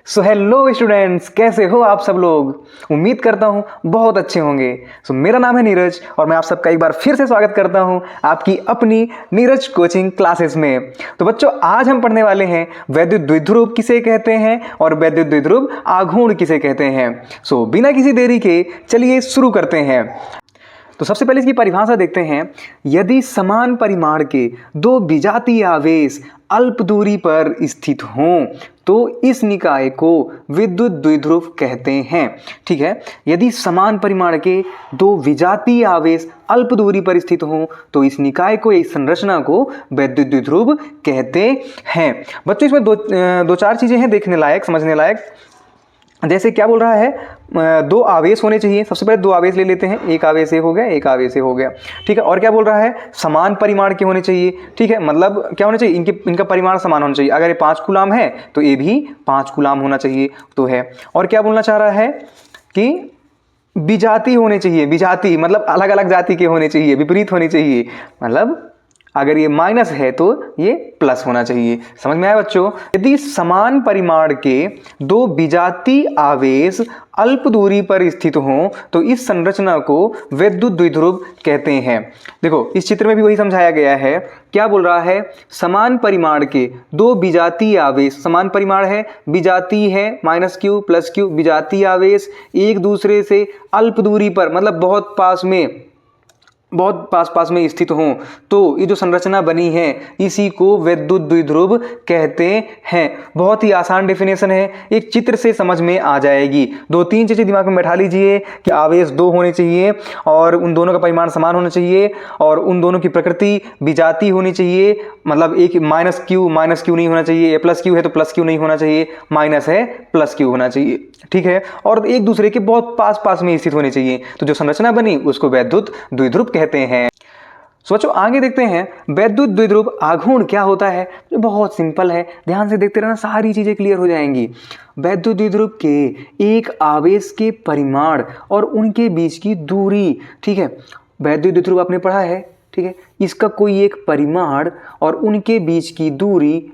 So hello students, कैसे हो आप सब लोग। उम्मीद करता हूँ बहुत अच्छे होंगे। मेरा नाम है नीरज और मैं आप सबका एक बार फिर से स्वागत करता हूँ आपकी अपनी नीरज कोचिंग क्लासेस में। तो बच्चों, आज हम पढ़ने वाले हैं वैद्युत द्विध्रुव किसे कहते हैं और वैद्युत द्विध्रुव आघूर्ण किसे कहते हैं। बिना किसी देरी के चलिए शुरू करते हैं। तो सबसे पहले इसकी परिभाषा देखते हैं। यदि समान परिमाण के दो विजातीय आवेश अल्प दूरी पर स्थित हों तो इस निकाय को विद्युत द्विध्रुव कहते हैं। ठीक है, यदि समान परिमाण के दो विजातीय आवेश अल्प दूरी पर स्थित हों तो इस निकाय को, इस संरचना को विद्युत द्विध्रुव कहते हैं। बच्चों, इसमें दो चार चीजें हैं देखने लायक, समझने लायक। जैसे क्या बोल रहा है, दो आवेश होने चाहिए। सबसे पहले दो आवेश ले लेते हैं, एक आवेश ये हो गया, एक आवेश ये हो गया। ठीक है, और क्या बोल रहा है, समान परिमाण के होने चाहिए। ठीक है, मतलब क्या होना चाहिए, इनका परिमाण समान होना चाहिए। अगर ये 5 कूलाम है तो ये भी 5 कूलाम होना चाहिए तो है। और क्या बोलना चाह रहा है कि विजातीय होने चाहिए। विजातीय मतलब अलग अलग जाति के होने चाहिए, विपरीत होने चाहिए। मतलब अगर ये माइनस है तो ये प्लस होना चाहिए। समझ में आया बच्चों। यदि समान परिमाण के दो विजातीय आवेश अल्प दूरी पर स्थित हों तो इस संरचना को विद्युत द्विध्रुव कहते हैं। देखो, इस चित्र में भी वही समझाया गया है। क्या बोल रहा है, समान परिमाण के दो विजातीय आवेश, समान परिमाण है, विजातीय है, -q + q, विजातीय आवेश एक दूसरे से अल्प दूरी पर, मतलब बहुत पास में स्थित हों तो ये जो संरचना बनी है इसी को विद्युत द्विध्रुव कहते हैं। बहुत ही आसान डेफिनेशन है, एक चित्र से समझ में आ जाएगी। 2-3 चीजें दिमाग में बैठा लीजिए कि आवेश 2 होने चाहिए और उन दोनों का परिमाण समान होना चाहिए और उन दोनों की प्रकृति विजातीय होनी चाहिए। मतलब एक -q नहीं होना चाहिए, ये +q है तो +q नहीं होना चाहिए, माइनस है +q होना चाहिए। ठीक है, और एक दूसरे के बहुत पास में स्थित होने चाहिए। तो जो संरचना बनी उसको वैद्युत द्विध्रुव कहते हैं। बच्चों, आगे देखते हैं वैद्युत द्विध्रुव आघूर्ण क्या होता है। जो बहुत सिंपल है, ध्यान से देखते रहना, सारी चीजें क्लियर हो जाएंगी। वैद्युत द्विध्रुव के एक आवेश के परिमाण और उनके बीच की दूरी। ठीक है, वैद्युत द्विध्रुव आपने पढ़ा है। ठीक है, इसका कोई एक परिमाण और उनके बीच की दूरी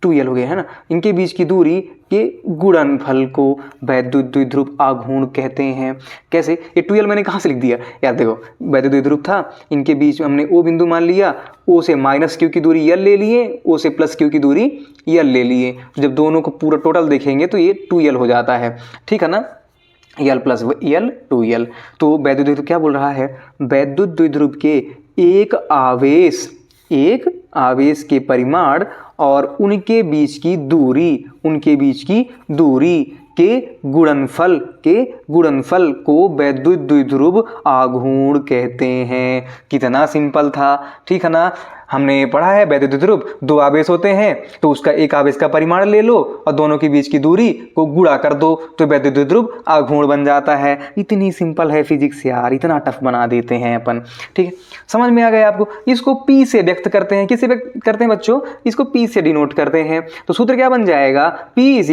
2l हो गया है ना, इनके बीच की दूरी के गुणनफल को वैद्युत द्विध्रुव आघूर्ण कहते हैं। कैसे, ये 2l मैंने कहाँ से लिख दिया यार। देखो, वैद्युत द्विध्रुव था, इनके बीच में हमने O बिंदु मान लिया, O से -q की दूरी l ले लिए, O से +q की दूरी l ले लिए। जब दोनों को पूरा टोटल देखेंगे तो ये 2l हो जाता है। ठीक है ना, l + l 2l। तो वैद्युत द्विध्रुव क्या बोल रहा है, वैद्युत द्विध्रुव के एक आवेश के परिमाण और उनके बीच की दूरी के गुणनफल को वैद्युत द्विध्रुव आघूर्ण कहते हैं। कितना सिंपल था। ठीक है ना, हमने पढ़ा है वैद्युत द्विध्रुव, दो आवेश होते हैं तो उसका एक आवेश का परिमाण ले लो और दोनों के बीच की दूरी को गुणा कर दो तो वैद्युत द्विध्रुव आघूर्ण बन जाता है। इतनी सिंपल है फिजिक्स यार, इतना टफ बना देते हैं अपन। ठीक है, समझ में आ गया आपको। इसको P से व्यक्त करते हैं। किससे व्यक्त करते हैं बच्चों, इसको P से डिनोट करते हैं। तो सूत्र क्या बन जाएगा, P =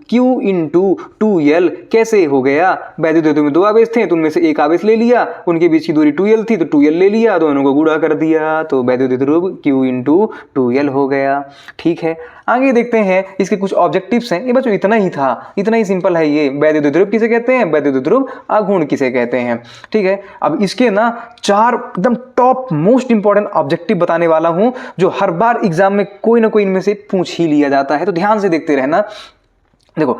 Q × 2l। कैसे हो गया, वैद्युत द्विध्रुव में दो आवेश थे तो उनमें से एक आवेश ले लिया, उनके बीच की दूरी 2l थी तो 2l ले लिया, दोनों को गुणा कर दिया तो वैद्युत द्विध्रुव Q × 2l हो गया। ठीक है, आगे देखते हैं इसके कुछ ऑब्जेक्टिव्स हैं। ये बच्चों इतना ही था, इतना ही सिंपल है ये। वैद्युत द्विध्रुव किसे कहते हैं, वैद्युत द्विध्रुव आघूर्ण किसे कहते हैं। ठीक है, अब इसके ना 4 एकदम टॉप मोस्ट इंपॉर्टेंट ऑब्जेक्टिव बताने वाला हूं जो हर बार एग्जाम में कोई ना कोई इनमें से पूछ ही लिया जाता है, तो ध्यान से देखते रहना। देखो,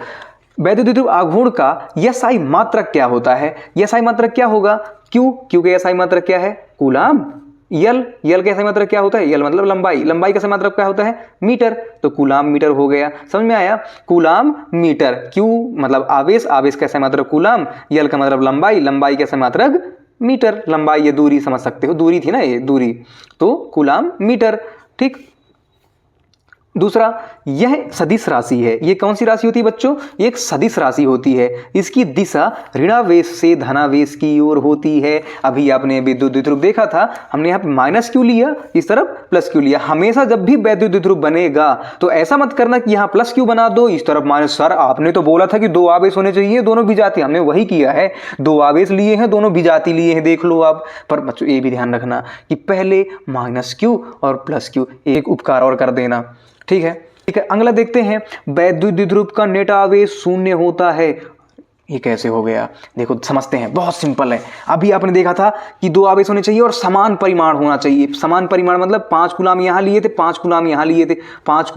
वैद्युत द्विध्रुव आघूर्ण का SI मात्रक क्या होता है। SI मात्रक क्या होगा, Q का SI मात्रक क्या है, कूलाम। L का SI मात्रक क्या होता है, L मतलब लंबाई का SI मात्रक क्या होता है, मीटर, तो कूलाम मीटर हो गया। समझ में आया, कूलाम मीटर। Q मतलब आवेश का SI मात्रक कूलाम, L का मतलब लंबाई का SI मात्रक मीटर। लंबाई ये दूरी समझ सकते हो, दूरी थी ना ये दूरी, तो कूलाम मीटर। ठीक, दूसरा, यह सदिश राशि है। ये कौन सी राशि होती है बच्चों, ये एक सदिश राशि होती है। इसकी दिशा ऋणावेश से धनावेश की ओर होती है। अभी आपने विद्युत द्विध्रुव देखा था, हमने यहाँ पे -q लिया, इस तरफ +q लिया। हमेशा जब भी वैद्युत द्विध्रुव बनेगा तो ऐसा मत करना कि यहाँ +q बना दो, इस तरफ माइनस। सर आपने तो बोला था कि दो आवेश होने चाहिए, दोनों विजातीय, हमने वही किया है, दो आवेश लिए हैं, दोनों विजातीय लिए हैं, देख लो आप। पर बच्चों ये भी ध्यान रखना कि पहले -q और +q, एक उपकार और कर देना। ठीक है, ठीक है, अगला देखते हैं, वैद्युत द्विध्रुव का नेट आवेश शून्य होता है। ये कैसे हो गया, देखो समझते हैं, बहुत सिंपल है। अभी आपने देखा था कि दो आवेश होने चाहिए और समान परिमाण होना चाहिए। समान परिमाण मतलब 5 कूलाम यहाँ लिए थे, 5 कूलाम यहाँ लिए थे, 5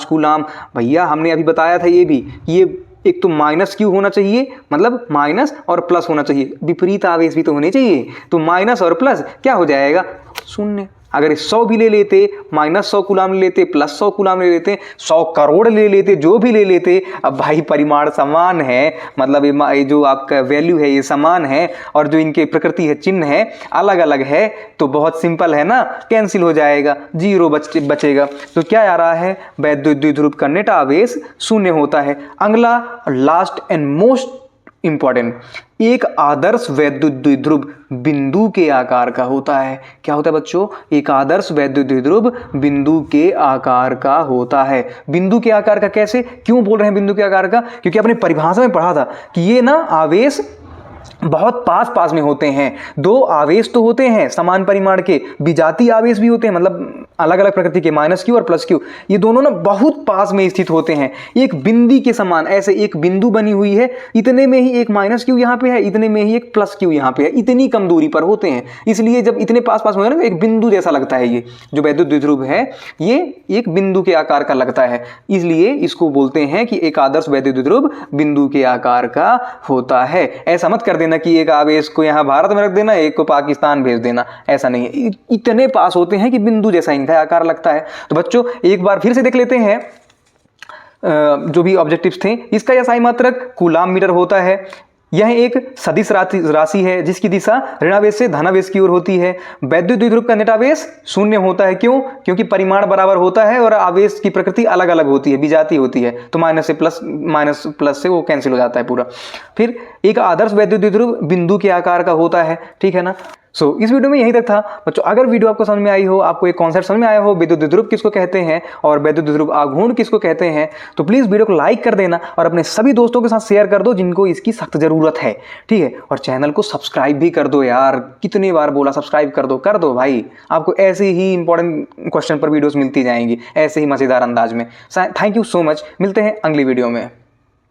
कूलाम। भैया हमने अभी बताया था ये भी, ये एक तो माइनस क्यू होना चाहिए, मतलब माइनस और प्लस होना चाहिए, विपरीत आवेश भी तो होने चाहिए। तो माइनस और प्लस क्या हो जाएगा, शून्य। अगर 100 भी ले लेते, -100 कूलाम ले लेते, +100 कूलाम ले लेते, 100 करोड़ ले लेते, जो भी ले लेते, अब भाई परिमाण समान है, मतलब ये जो आपका वैल्यू है ये समान है, और जो इनके प्रकृति है, चिन्ह है, अलग अलग है, तो बहुत सिंपल है ना, कैंसिल हो जाएगा, 0 बचेगा। तो क्या आ रहा है, वैद्युत द्विध्रुव का नेट आवेश शून्य होता है। अगला लास्ट एंड मोस्ट इंपॉर्टेंट, एक आदर्श वैद्युत द्विध्रुव बिंदु के आकार का होता है। क्या होता है बच्चों, एक आदर्श वैद्युत द्विध्रुव बिंदु के आकार का होता है। बिंदु के आकार का कैसे, क्यों बोल रहे हैं बिंदु के आकार का, क्योंकि आपने परिभाषा में पढ़ा था कि ये ना आवेश बहुत पास में होते हैं। दो आवेश तो होते हैं समान परिमाण के, विजातीय आवेश भी होते हैं, मतलब अलग अलग प्रकृति के, -q और +q, ये दोनों ना बहुत पास में स्थित होते हैं, एक बिंदी के समान। ऐसे एक बिंदु बनी हुई है, इतने में ही एक -q यहाँ पे है, इतने में ही एक +q यहाँ पे है, इतनी कम दूरी पर होते हैं। इसलिए जब इतने पास में ना, एक बिंदु जैसा लगता है। ये जो वैद्युत द्विध्रुव है ये एक बिंदु के आकार का लगता है, इसलिए इसको बोलते हैं कि एक आदर्श वैद्युत द्विध्रुव बिंदु के आकार का होता है। ऐसा मत कर देना कि एक आवेश को यहाँ भारत में रख देना, एक को पाकिस्तान भेज देना, ऐसा नहीं है। इतने पास होते हैं कि बिंदु जैसा इनका आकार लगता है। तो बच्चों एक बार फिर से देख लेते हैं जो भी ऑब्जेक्टिव्स थे। इसका SI मात्रक कूलाम मीटर होता है। यह एक सदिश राशि है जिसकी दिशा ऋणावेश से धनावेश की ओर होती है। वैद्युत द्विध्रुव का नेट आवेश शून्य होता है। क्यों, क्योंकि परिमाण बराबर होता है और आवेश की प्रकृति अलग अलग होती है, विजातीय होती है, तो माइनस प्लस से वो कैंसिल हो जाता है पूरा। फिर एक आदर्श वैद्युत द्विध्रुव बिंदु के आकार का होता है, ठीक है ना। इस वीडियो में यहीं तक था बच्चों। अगर वीडियो आपको समझ में आई हो, आपको एक कॉन्सेप्ट समझ में आया हो, वैद्युत द्विध्रुव किसको कहते हैं और वैद्युत द्विध्रुव आघूर्ण किसको कहते हैं, तो प्लीज वीडियो को लाइक कर देना और अपने सभी दोस्तों के साथ शेयर कर दो जिनको इसकी सख्त जरूरत है, ठीक है। और चैनल को सब्सक्राइब भी कर दो यार, कितनी बार बोला, सब्सक्राइब कर दो भाई। आपको ऐसे ही इंपॉर्टेंट क्वेश्चन पर वीडियोस मिलती जाएंगी, ऐसे ही मजेदार अंदाज में। थैंक यू सो मच, मिलते हैं अगली वीडियो में।